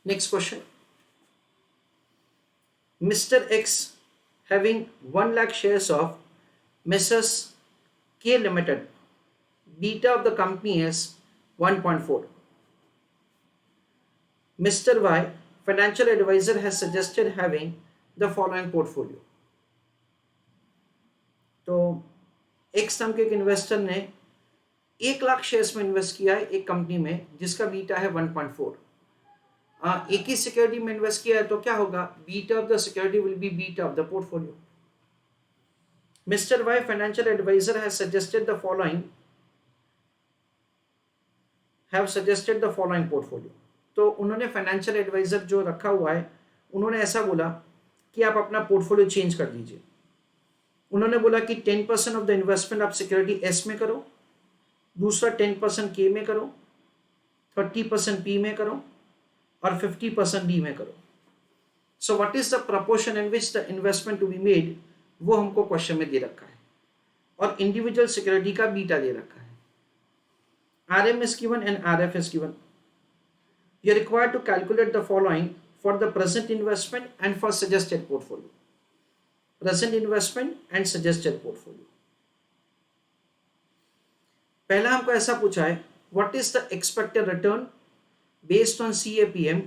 Next question. Mr. X having 1 lakh shares of Messrs. K Limited. Beta of the company is 1.4. Mr. Y, financial advisor, has suggested having the following portfolio. तो x नाम के एक investor ने 1 lakh shares में invest किया है एक company में जिसका बीटा है 1.4. एक ही सिक्योरिटी में इन्वेस्ट किया है तो क्या होगा? Beta of the security will be beta of the portfolio. Mister Y financial advisor has suggested the following portfolio. तो उन्होंने फाइनेंशियल एडवाइजर जो रखा हुआ है उन्होंने ऐसा बोला कि आप अपना पोर्टफोलियो चेंज कर दीजिए. उन्होंने बोला कि 10% ऑफ द इन्वेस्टमेंट आप सिक्योरिटी एस में करो, दूसरा 10% के में करो, 30% पी में करो और 50% डी में करो. So what is the proportion in which the investment to be made, वो हमको क्वेश्चन में दे रखा है और इंडिविजुअल सिक्योरिटी का बीटा दे रखा है. R M is given and R F is given. You are required to calculate the following for the present investment and for suggested portfolio. Present investment and suggested portfolio. पहला हमको ऐसा पूछा है, what is the expected return based on CAPM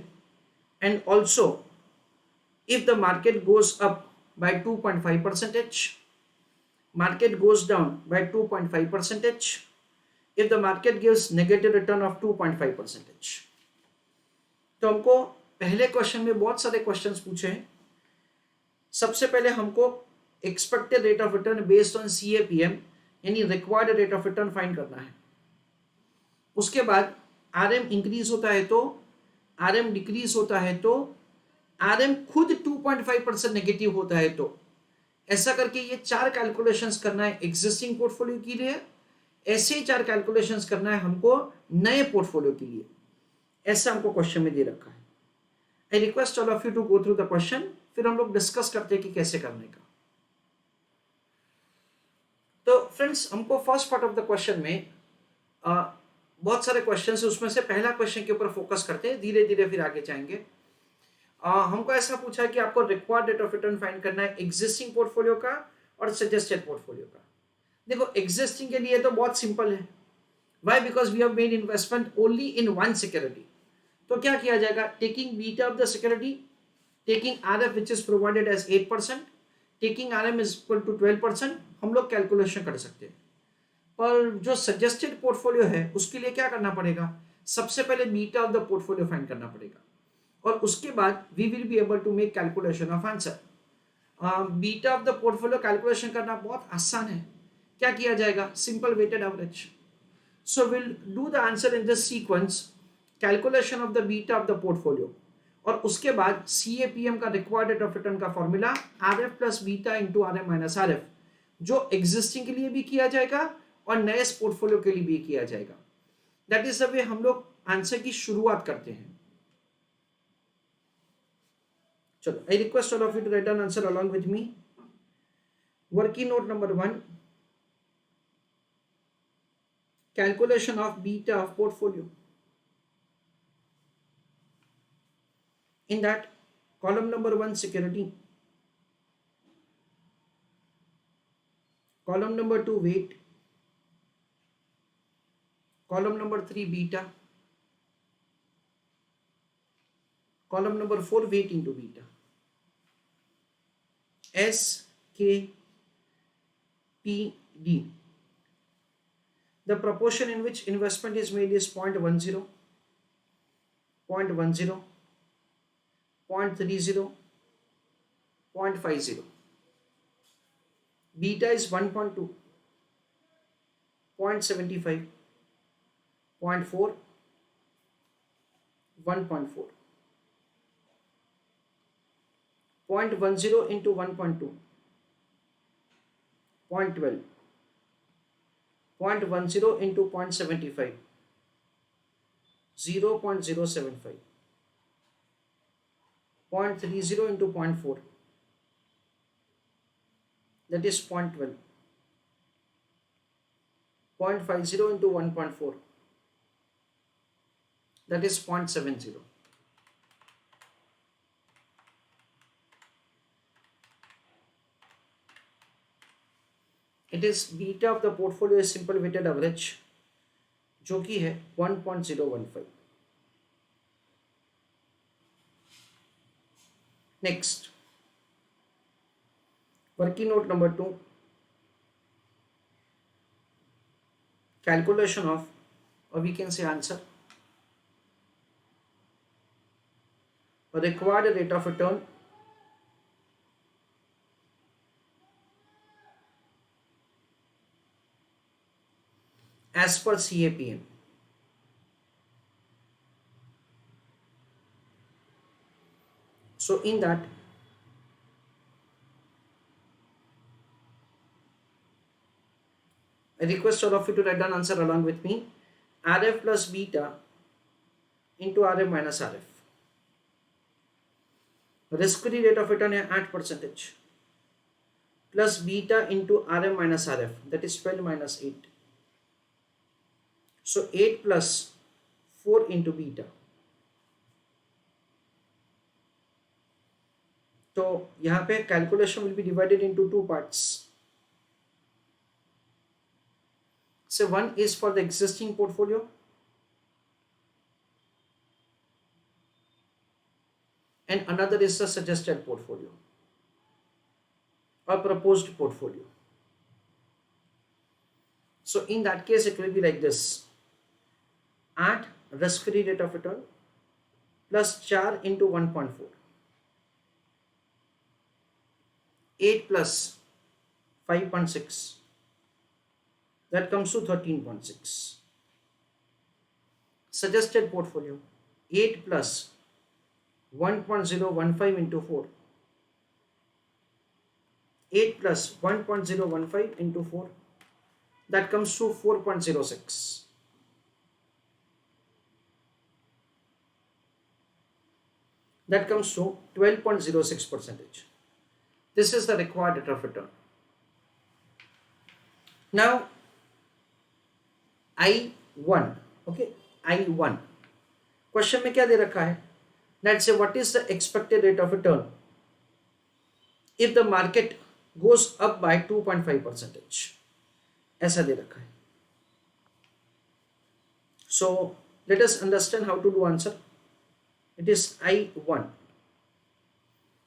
and also if the market goes up by 2.5%, market goes down by 2.5%, if the market gives negative return of 2.5%. तो हमको पहले question में बहुत सारे क्वेश्चंस पूछे हैं. सबसे पहले हमको expected rate of return based on CAPM यानी required rate of return find करना है. उसके बाद RM इंक्रीज होता है तो, RM डिक्रीज होता है तो, RM खुद 2.5% नेगेटिव होता है तो, ऐसा करके ये 4 कैलकुलेशंस करना है एग्जिस्टिंग पोर्टफोलियो के लिए. ऐसे ही 4 कैलकुलेशंस करना है हमको नए पोर्टफोलियो के लिए. ऐसा हमको क्वेश्चन में दे रखा है. I request all of you to go through the question, फिर हम लोग डिस्कस करते हैं कि कैसे करने का. तो फ्रेंड्स हमको first part of the question में बहुत सारे क्वेश्चन है, उसमें से पहला क्वेश्चन के ऊपर फोकस करते हैं, धीरे धीरे फिर आगे जाएंगे. हमको ऐसा पूछा है कि आपको required rate of return find करना है एग्जिस्टिंग पोर्टफोलियो का और सजेस्टेड पोर्टफोलियो का. देखो एग्जिस्टिंग के लिए तो बहुत सिंपल है. Why? Because we have made investment only in one security. तो क्या किया जाएगा? Taking beta of the security, taking RF which is provided as 8%, taking RM is equal to 12%, हम लोग कैलकुलेशन कर सकते हैं. पर जो सजेस्टेड पोर्टफोलियो है उसके लिए क्या करना पड़ेगा? सबसे पहले beta of the portfolio find करना पड़ेगा और उसके बाद we will be able to make calculation of answer. Beta of the portfolio calculation करना बहुत आसान है. क्या किया जाएगा? Simple weighted average. So will do the answer in this sequence, calculation of the beta of the portfolio और उसके बाद CAPM का रिक्वायर्ड रेट ऑफ रिटर्न का formula RF plus beta into RM minus RF, जो existing के लिए भी किया जाएगा और नए पोर्टफोलियो के लिए भी किया जाएगा. दैट इज द वे हम लोग आंसर की शुरुआत करते हैं. चलो, I request all of you to write down answer along with me. Working note number 1, calculation of beta of portfolio. In that, column number 1 security, column number 2 weight, column number 3 beta, column number 4 weight into beta. S, K, P, D. The proportion in which investment is made is 0.10, 0.10, 0.30, 0.50. Beta is 1.2, 0.75, 0.4, 1.4. 0.10 into 1.2, 0.12. 0.10 into 0.75, 0.075, 0.30 into 0.4, that is 0.12, 0.50 into 1.4, that is 0.70. It is beta of the portfolio simple weighted average जो कि है 1.015. Next working note number 2, calculation of, or we can say answer, a required rate of return as per CAPM. So in that, I request all of you to write down answer along with me. RF plus beta into RF minus RF. Risk-free rate of return है 8% plus beta into RM minus RF, that is 12 minus 8. So 8 plus 4 into beta. तो यहाँ पे calculation will be divided into two parts. So one is for the existing portfolio and another is the suggested portfolio or proposed portfolio. So in that case it will be like this: 8 risk-free rate of return plus 4 into 1.4, 8 plus 5.6, that comes to 13.6. Suggested portfolio 8 plus 1.015 into 4, 8 plus 1.015 into 4, that comes to 4.06. That comes to 12.06%. This is the required rate of return. Now I1, okay, I1 question में क्या दे रखा है? Let's say what is the expected rate of return if the market goes up by 2.5%. ऐसा दे रखा है. So let us understand how to do answer. It is I1.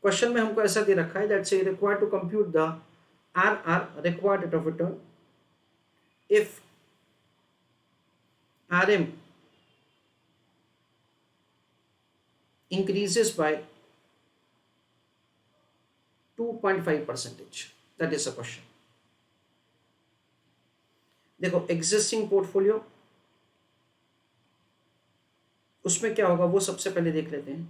Question में हमको ऐसा दे रखा है that say required to compute the RR, required rate of return, if RM increases by 2.5%. That is the question. देखो existing portfolio, उसमें क्या होगा वो सबसे पहले देख लेते हैं.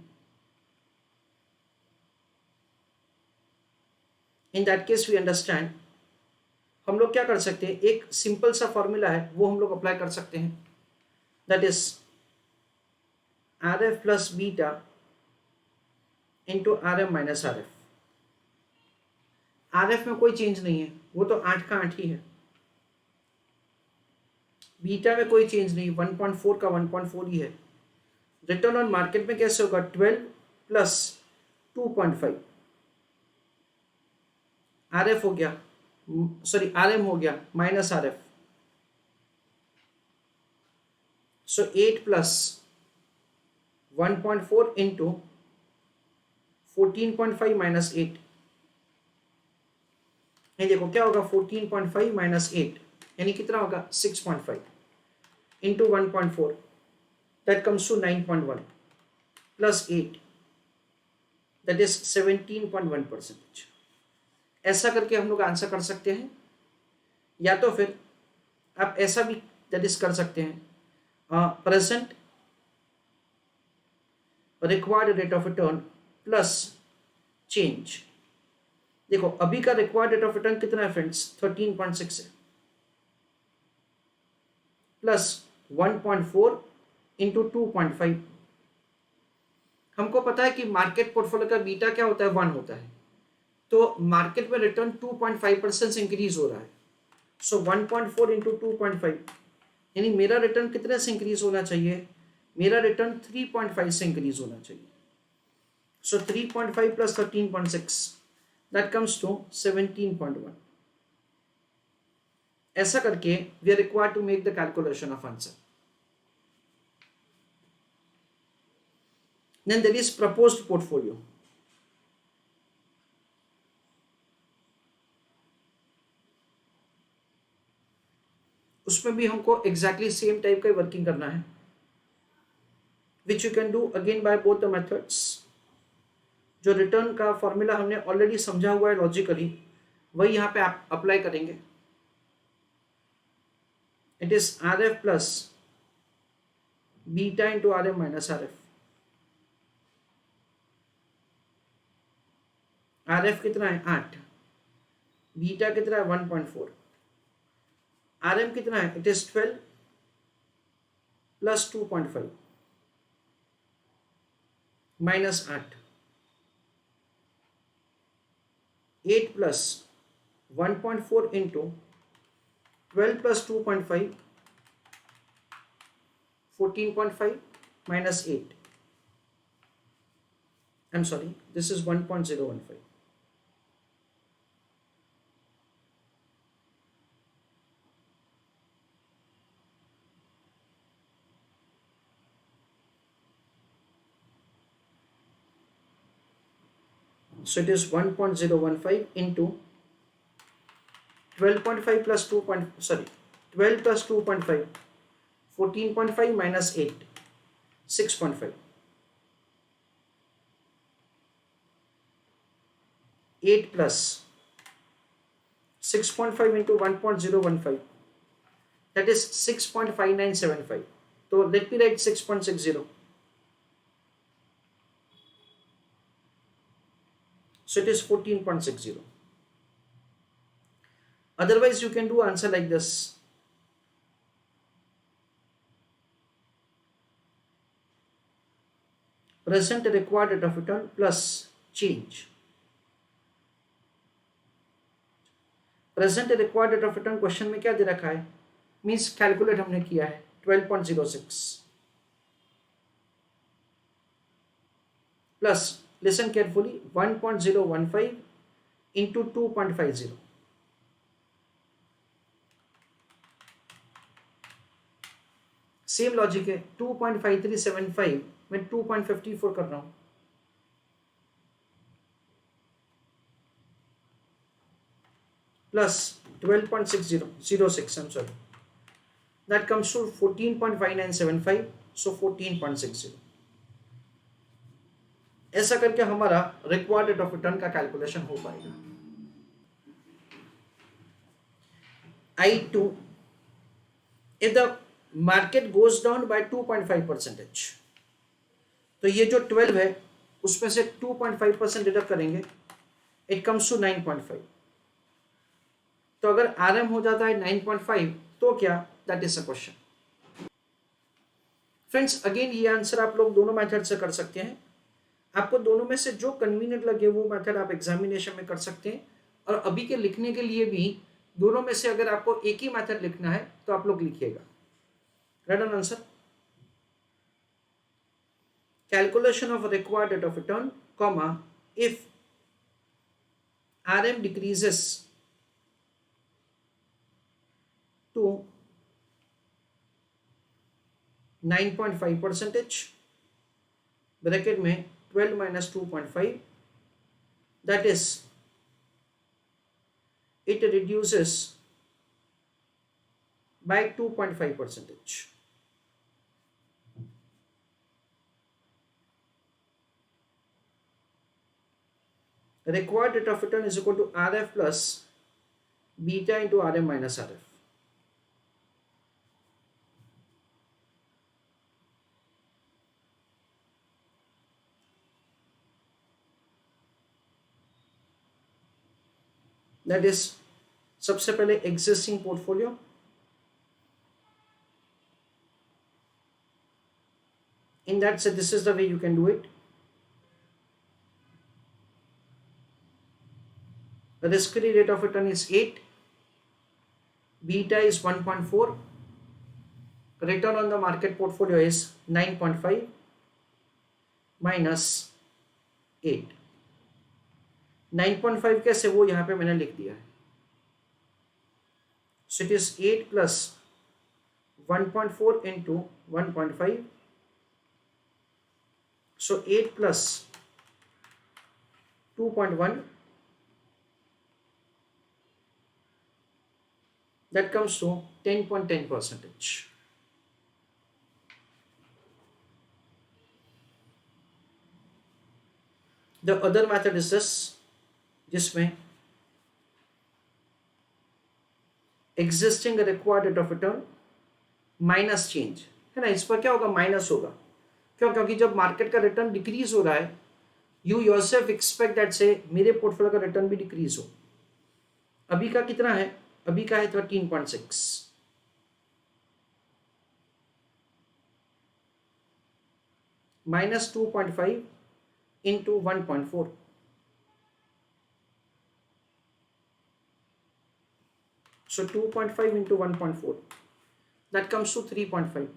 In that case we understand, हम लोग क्या कर सकते हैं, एक सिंपल सा फॉर्मूला है वो हम लोग अप्लाई कर सकते हैं. That is RF plus beta into RM minus RF. RF में कोई चेंज नहीं है, वो तो 8 का 8 ही है. बीटा में कोई चेंज नहीं, 1.4 का 1.4 ही है. रिटर्न ऑन मार्केट में कैसे होगा, 12 प्लस 2.5. RF हो गया, सॉरी RM हो गया minus RF. So 8 plus 1.4 into 14.5 minus 8. ये देखो क्या होगा, 14.5 minus 8 यानी कितना होगा, 6.5 into 1.4, that comes to 9.1 plus 8, that is 17.1%. ऐसा करके हम लोग आंसर कर सकते हैं, या तो फिर आप ऐसा भी दैट इज कर सकते हैं, present required rate of return plus change. देखो अभी का रिक्वायर्ड रेट ऑफ रिटर्न कितना है फ्रेंड्स, 13.6 है, प्लस 1.4 इंटू 2.5. हमको पता है कि मार्केट पोर्टफोलियो का बीटा क्या होता है, 1 होता है. तो मार्केट में रिटर्न 2.5% से इंक्रीज हो रहा है. सो 1.4 इंटू 2.5 यानी मेरा रिटर्न कितने से इंक्रीज होना चाहिए, मेरा रिटर्न 3.5 से इंक्रीज होना चाहिए. So 3.5 plus 13.6, that comes to 17.1. ऐसा करके we are required to make the calculation of answer. Then there is proposed portfolio. उसमें भी हमको एग्जैक्टली सेम टाइप का वर्किंग करना है, which you can do again by both the methods. जो return का फॉर्मूला हमने ऑलरेडी समझा हुआ है लॉजिकली, वही यहाँ पे आप अप्लाई करेंगे. It is R F plus beta into R M minus R F. R F कितना है 8, बीटा कितना है 1.4, आर एम कितना है it is 12 plus 2.5 minus 8, 8 plus 1.4 into 12 plus 2.5 14.5 minus 8. I'm sorry, this is 1.015. So it is 1.015 into 12.5 plus 12 plus 2.5, 14.5 minus 8, 6.5. 8 plus 6.5 into 1.015, that is 6.5975. So let me write 6.60. So it is 14.60. Otherwise you can do answer like this. Present required rate of return plus change. Present required rate of return question में क्या दे रखा है, means calculate हमने किया है 12.06 plus, listen carefully, 1.015 into 2.50. Same logic है, 2.5375 मैं 2.54 कर रहा हूं, plus 12.606, I'm sorry, that comes to 14.5975, so 14.60. ऐसा करके हमारा रिक्वायर्ड रेट ऑफ रिटर्न का कैलकुलेशन हो पाएगा. I2, if the market goes down by 2.5%, तो ये जो 12 है उसमें से 2.5% डिडक्ट करेंगे, इट कम्स टू 9.5. तो अगर आरएम हो जाता है 9.5 तो क्या, that is a question. Friends again ये आंसर आप लोग दोनों मेथड से कर सकते हैं. आपको दोनों में से जो कन्वीनियंट लगे वो मेथड आप एग्जामिनेशन में कर सकते हैं. और अभी के लिखने के लिए भी दोनों में से अगर आपको एक ही मेथड लिखना है तो आप लोग लिखिएगा. Right on answer. Calculation of required rate of return, comma, if RM decreases to 9.5%, bracket में 12 minus 2.5, that is it reduces by 2.5%. Required rate of return is equal to RF plus beta into RM minus RF. That is सबसे पहले existing portfolio, in that so this is the way you can do it. The risk-free rate of return is 8, beta is 1.4, return on the market portfolio is 9.5 minus 8. 9.5 कैसे, वो यहाँ पे मैंने लिख दिया है. So it is 8 plus 1.4 into 1.5. So 8 plus 2.1, that comes to 10.10%. The other method is this, जिसमें existing required rate of return minus change है ना, इस पर क्या होगा, माइनस होगा। क्यों? क्योंकि जब मार्केट का रिटर्न डिक्रीज हो रहा है, यू योरसेल्फ एक्सपेक्ट दैट से मेरे पोर्टफोलियो का रिटर्न भी डिक्रीज हो। अभी का कितना है? अभी का है 13.6। Minus 2.5 into 1.4, so 2.5 into 1.4, that comes to 3.5.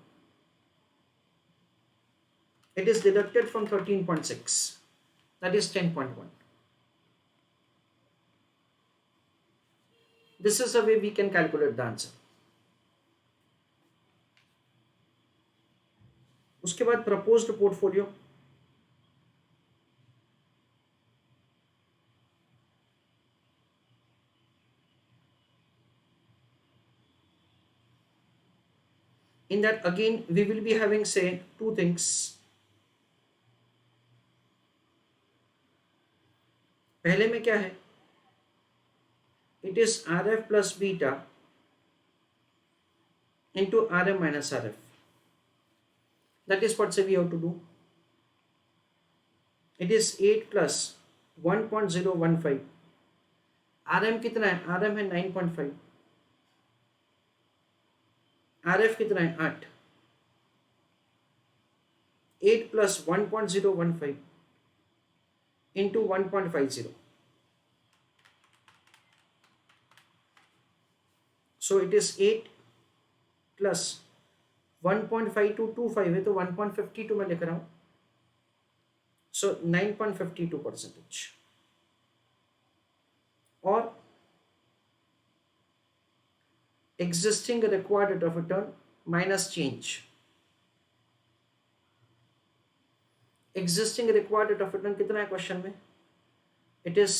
It is deducted from 13.6, that is 10.1. This is the way we can calculate the answer. उसके बाद proposed portfolio, in that again we will be having say two things. पहले में क्या है? It is RF plus beta into RM minus RF. That is what say we have to do. It is 8 plus 1.015. RM कितना है? RM है 9.5. RF कितना है? 8. 8 plus 1.015 into 1.50. So it is 8 plus 1.5225 है, तो 1.52 मैं लिख रहा हूँ, so 9.52%। और existing required rate of return minus change. Existing required rate of return कितना है क्वेश्चन में? It is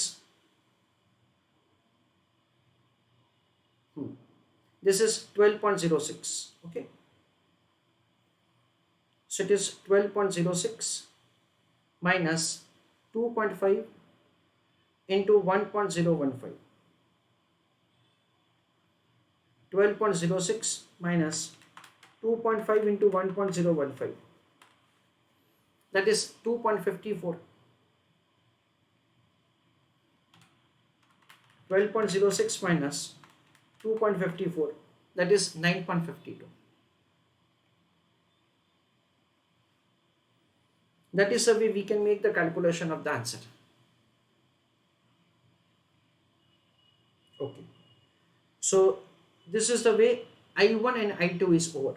this is 12.06. okay, so it is 12.06 minus 2.5 into 1.015. 12.06 minus 2.5 into 1.015, that is 2.54. 12.06 minus 2.54, that is 9.52. That is the way we can make the calculation of the answer. Okay, so this is the way I1 and I2 is over.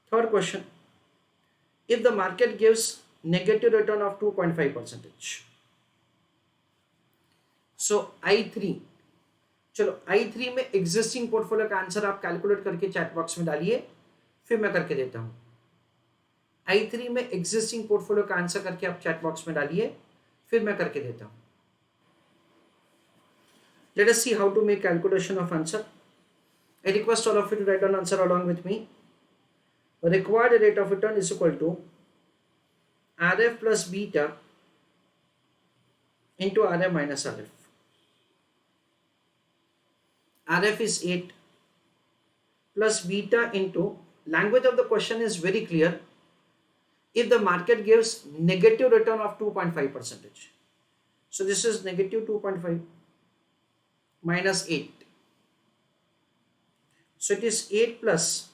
Third question, if the market gives negative return of 2.5%, so I3, चलो I3 में existing portfolio का answer आप calculate करके chat box में डालिए, फिर मैं करके देता हूं। I3 में एग्जिस्टिंग पोर्टफोलियो का आंसर करके आप चैट बॉक्स में डालिए, फिर मैं करके देता हूं। Let us see how to make calculation of answer. I request all of you to write down answer along with me. Required rate of return is equal to RF plus beta into RM minus RF. RF is 8 plus beta into, language of the question is very clear, if the market gives negative return of 2.5%. So this is negative 2.5 minus 8. So it is 8 plus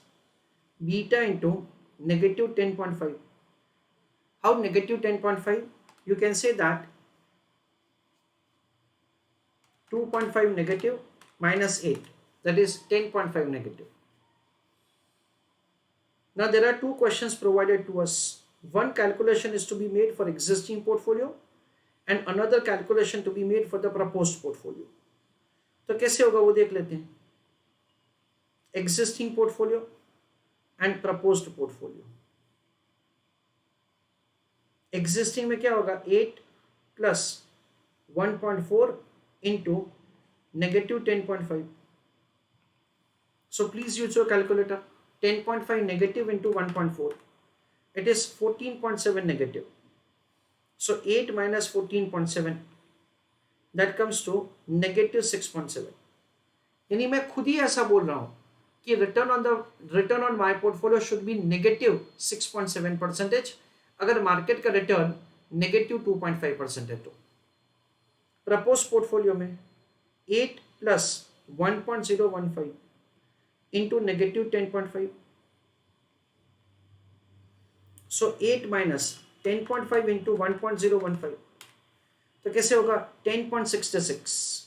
beta into negative 10.5. How negative 10.5? You can say that 2.5 negative minus 8, that is 10.5 negative. Now there are two questions provided to us. One calculation is to be made for existing portfolio and another calculation to be made for the proposed portfolio. तो कैसे होगा वो देख लेते हैं। existing portfolio and proposed portfolio. Existing में क्या होगा, 8 plus 1.4 into negative 10.5. So please use your calculator. 10.5 negative into 1.4. It is 14.7 negative. So 8 minus 14.7. That comes to negative 6.7. यानी मैं खुद ही ऐसा बोल रहा हूं कि return on my portfolio should be negative 6.7% अगर मार्केट का रिटर्न नेगेटिव 2.5% है तो। प्रपोज पोर्टफोलियो में 8 प्लस 1.015 इंटू नेगेटिव 10.5, सो 8 माइनस 10.5 इंटू 1.015 तो कैसे होगा, 10.66,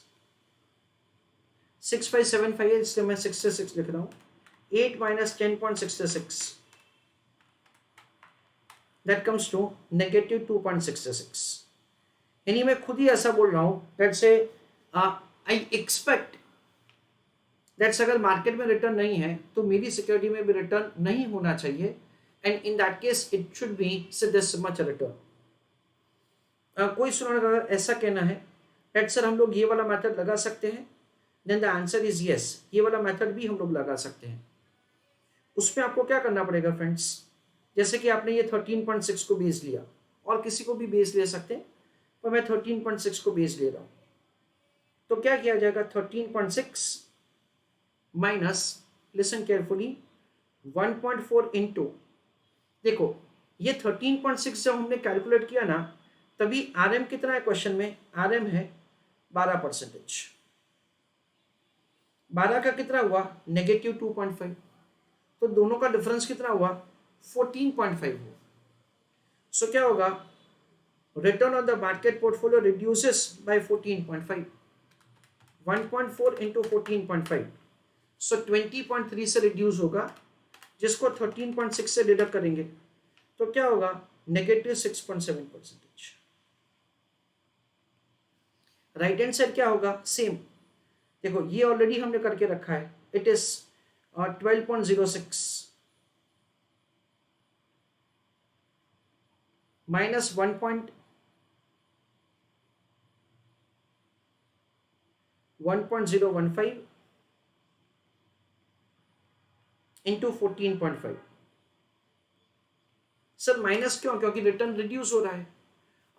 6575 है इसलिए मैं 66 लिख रहा हूं। 8 minus 10.66 that comes to negative 2.66। यानी मैं खुद ही ऐसा बोल रहा हूं दैट से आई एक्सपेक्ट दैट्स अगर मार्केट में रिटर्न नहीं है तो मेरी सिक्योरिटी में भी रिटर्न नहीं होना चाहिए, and in that case it should be से दिस मच रिटर्न। कोई स्टूडेंट अगर ऐसा कहना है दैट सर हम लोग ये वाला मेथड लगा सकते हैं, then the answer is yes, ये वाला मेथड भी हम लोग लगा सकते हैं। उसमें आपको क्या करना पड़ेगा फ्रेंड्स, जैसे कि आपने ये 13.6 को बेस लिया, और किसी को भी बेस ले सकते हैं, पर मैं 13.6 को बेस ले रहा हूं। तो क्या किया जाएगा, 13.6 माइनस, लिसन केयरफुली, 1.4 इंटू, देखो ये 13.6 जब हमने कैलकुलेट किया ना, तभी आरएम कितना है क्वेश्चन में, आरएम है 12%। 12 का कितना हुआ, नेगेटिव 2.5, तो दोनों का डिफरेंस कितना हुआ, 14.5 हुआ। सो क्या होगा, return on the market portfolio reduces by 14.5, 1.4 into 14.5, so 20.3 से रिड्यूस होगा, जिसको 13.6 से डिडक्ट करेंगे तो क्या होगा, नेगेटिव 6.7%। राइट हैंड साइड क्या होगा, सेम, देखो ये ऑलरेडी हमने करके रखा है, it is 12.06 minus 1.015 into 14.5। Sir minus क्यों, क्योंकि रिटर्न रिड्यूस हो रहा है।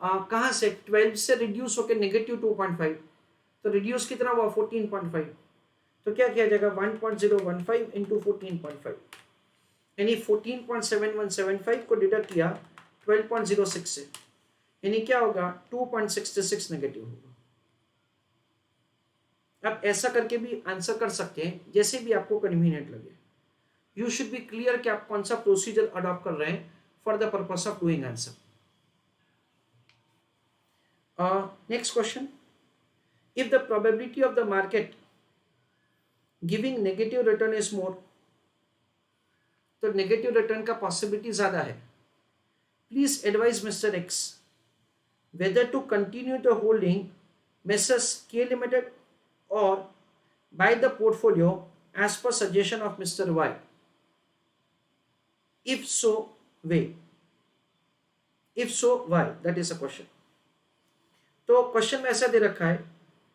कहां से, 12 से रिड्यूस होकर नेगेटिव 2.5, तो रिड्यूस कितना हुआ, 14.5, तो क्या किया जाएगा, 1.015 इंटू 14.5, यानी 14.7175 को डिडक्ट किया 12.06 से, यानी क्या होगा, 2.66 नेगेटिव होगा। आप ऐसा करके भी आंसर कर सकते हैं, जैसे भी आपको कन्वीनियंट लगे। यू शुड बी क्लियर कि आप कौन सा प्रोसीजर अडॉप्ट कर रहे हैं for the purpose of doing answer. Next question, if the probability of the market giving negative return is more, तो नेगेटिव रिटर्न का पॉसिबिलिटी ज्यादा है, please advise mister x whether to continue the holding Messrs K Limited or buy the portfolio as per suggestion of Mr. Y. If so, why? If so, why? That is a question. तो question में ऐसा दे रखा है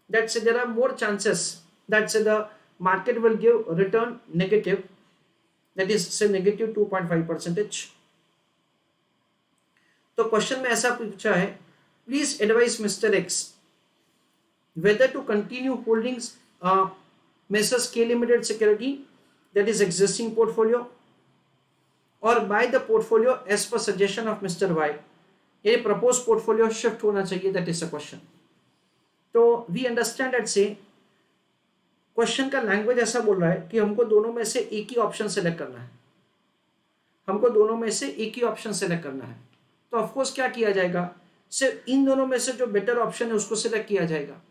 that say there are more chances that say the market will give return negative, that is say negative 2.5%. तो question में ऐसा पूछा है, please advise mister x whether to continue holding Messrs K Limited security, that is existing portfolio, or buy the portfolio as per suggestion of Mr. Y, ये propose portfolio shift होना चाहिए, that is a question. तो we understand that से question का language ऐसा बोल रहा है कि हमको दोनों में से एक ही ऑप्शन सेलेक्ट करना है, हमको दोनों में से एक ही ऑप्शन सेलेक्ट करना है। तो ऑफकोर्स क्या किया जाएगा, सिर्फ इन दोनों में से जो बेटर ऑप्शन है उसको सिलेक्ट किया जाएगा।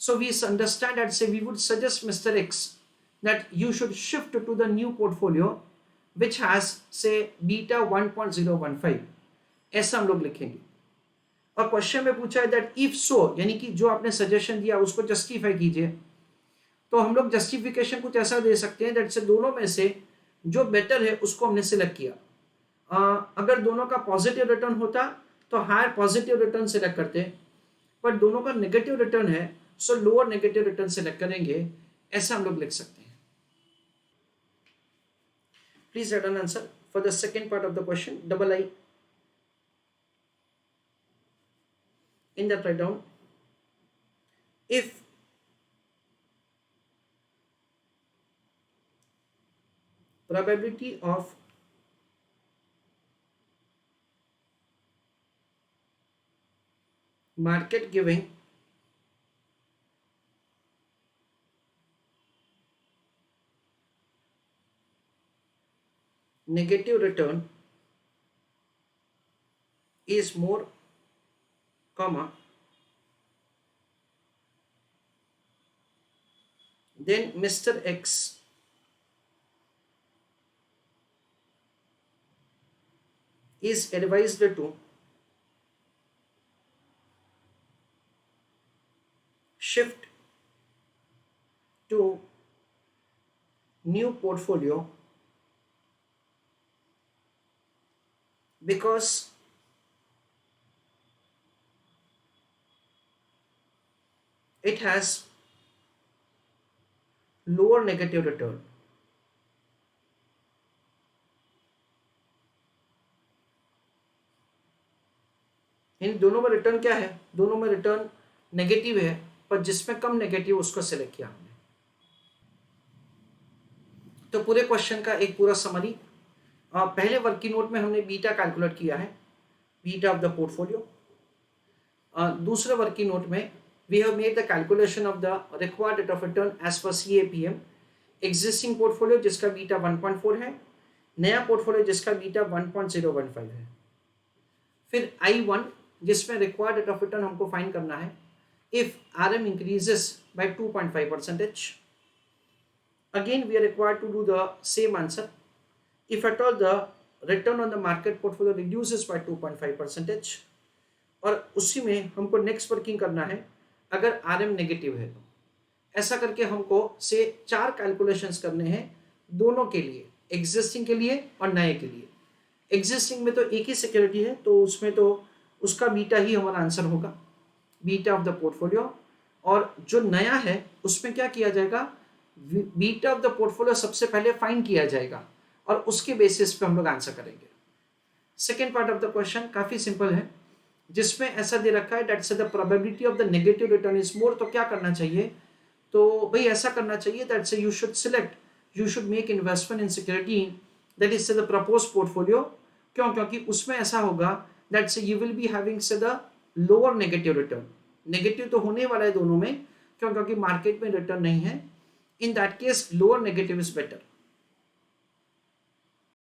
So we understand that say we would suggest mister X that you should shift to the new portfolio which has say beta 1.015, ऐसा हम लोग लिखेंगे। और क्वेश्चन में पूछा है दैट इफ सो, यानी कि जो आपने सजेशन दिया उसको जस्टिफाई कीजिए। तो हम लोग जस्टिफिकेशन कुछ ऐसा दे सकते हैं दैट से दोनों में से जो बेटर है उसको हमने सिलेक्ट किया। अगर दोनों का पॉजिटिव रिटर्न होता तो हायर पॉजिटिव रिटर्न सिलेक्ट करते, पर दोनों का नेगेटिव रिटर्न है सो लोअर नेगेटिव रिटर्न सिलेक्ट करेंगे, ऐसा हम लोग लिख सकते हैं। Please right an answer for the second part of the question, double I in that write down, if probability of market giving negative return is more, comma, then Mr. X is advised to shift to new portfolio because it has lower negative return. इन दोनों में return क्या है? दोनों में return negative है, पर जिसमें कम negative उसको सिलेक्ट किया हमने। तो पूरे क्वेश्चन का एक पूरा समरी, पहले वर्किंग नोट में हमने बीटा कैलकुलेट किया है, बीटा ऑफ द पोर्टफोलियो। दूसरे वर्किंग नोट में we have made the calculation of the required rate of return as per CAPM, existing portfolio जिसका बीटा 1.4 है, नया पोर्टफोलियो जिसका बीटा 1.015 है। फिर I1 जिसमें required rate of return हमको फाइंड करना है if RM increases by 2.5%. Again we are required to do the same answer if at all the return on the market portfolio reduces by 2.5%, और उसी में हमको नेक्स्ट वर्किंग करना है अगर RM नेगेटिव है तो। ऐसा करके हमको से 4 कैलकुलेशंस करने हैं दोनों के लिए, एग्जिस्टिंग के लिए और नए के लिए। एग्जिस्टिंग में तो एक ही सिक्योरिटी है तो उसमें तो उसका बीटा ही हमारा आंसर होगा, बीटा ऑफ द पोर्टफोलियो। और जो नया है उसमें क्या किया जाएगा, बीटा ऑफ द पोर्टफोलियो सबसे पहले फाइंड किया जाएगा और उसके बेसिस पे हम लोग आंसर करेंगे। Second part of the question काफी सिंपल है, जिसमें ऐसा दे रखा है दैट से the probability of the negative return is more. तो क्या करना चाहिए, तो भाई ऐसा करना चाहिए दैट से you should select, you should make investment in security that is से द प्रपोज पोर्टफोलियो। क्यों? क्योंकि उसमें ऐसा होगा दैट से यू विल बी हैविंग से the lower negative return. Negative तो होने वाला है दोनों में, क्यों? क्योंकि मार्केट में रिटर्न नहीं है। In that case lower negative is better.